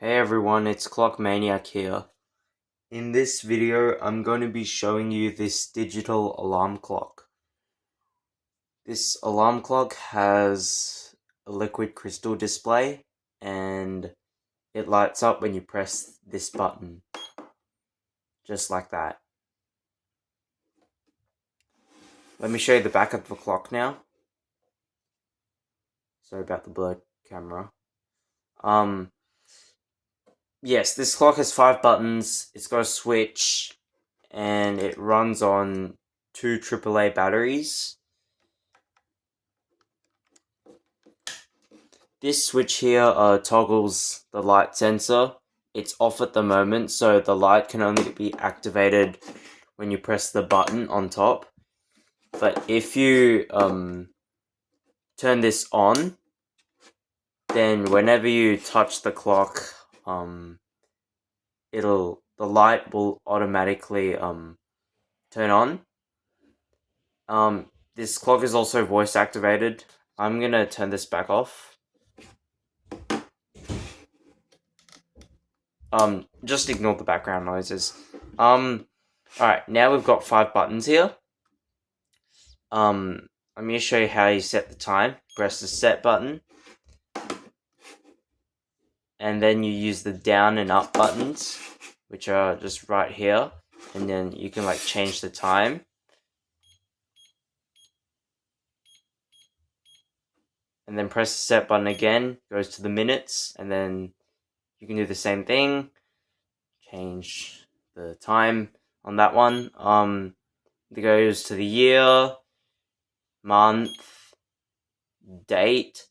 Hey everyone, it's Clock Maniac here. In this video, I'm going to be showing you this digital alarm clock. This alarm clock has a liquid crystal display and it lights up when you press this button, just like that. Let me show you the back of the clock now. Sorry about the blurred camera. Yes, this clock has 5 buttons, it's got a switch, and it runs on 2 AAA batteries. This switch here toggles the light sensor. It's off at the moment, so the light can only be activated when you press the button on top. But if you turn this on, then whenever you touch the clock, the light will automatically turn on. This clock is also voice activated. I'm gonna turn this back off. Just ignore the background noises. Alright, now we've got 5 buttons here. I'm going to show you how you set the time. Press the set button. And then you use the down and up buttons, which are just right here. And then you can change the time. And then press the set button again, goes to the minutes, and then you can do the same thing. Change the time on that one. It goes to the year, month, date,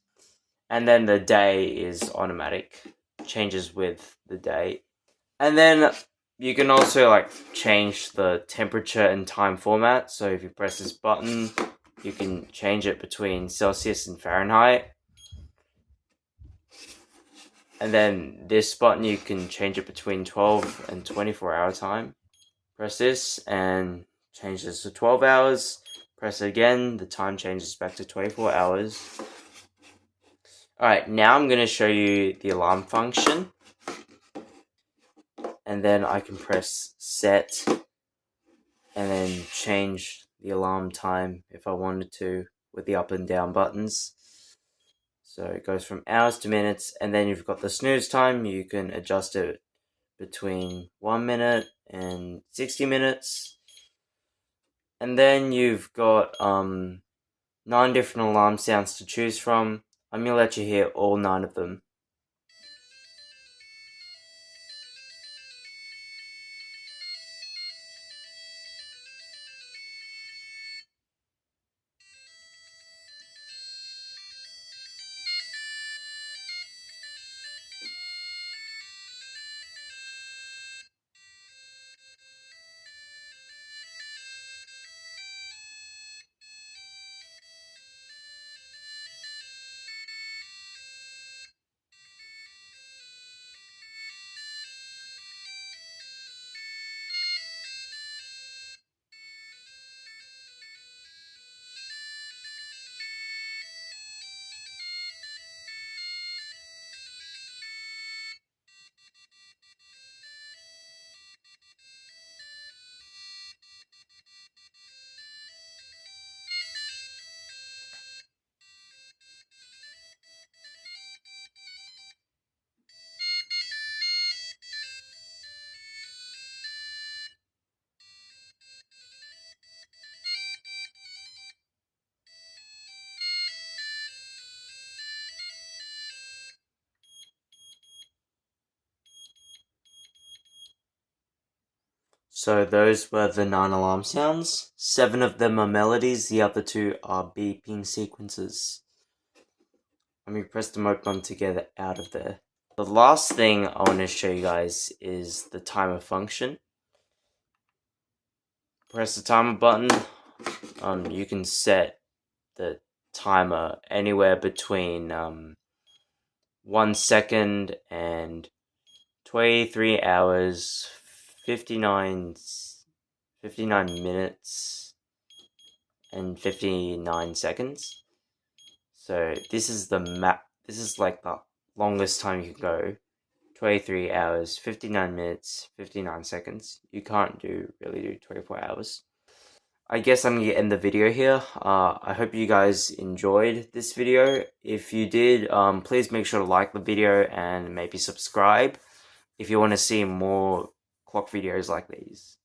and then the day is automatic, changes with the date. And then you can also change the temperature and time format. So if you press this button, you can change it between Celsius and Fahrenheit. And then this button, you can change it between 12 and 24-hour time. Press this and change this to 12 hours. Press it again, the time changes back to 24 hours. Alright, now I'm going to show you the alarm function. And then I can press set and then change the alarm time if I wanted to with the up and down buttons. So it goes from hours to minutes, and then you've got the snooze time. You can adjust it between 1 minute and 60 minutes. And then you've got 9 different alarm sounds to choose from. I'm going to let you hear all 9 of them. So those were the 9 alarm sounds. 7 of them are melodies, the other 2 are beeping sequences. Let me press the mode button to get it out of there. The last thing I want to show you guys is the timer function. Press the timer button. You can set the timer anywhere between 1 second and 23 hours, 59 minutes, and 59 seconds. So this is the map. This is the longest time you can go, 23 hours, 59 minutes, 59 seconds. You can't really do 24 hours. I guess I'm going to end the video here. I hope you guys enjoyed this video. If you did, please make sure to like the video and maybe subscribe if you want to see more clock videos like these.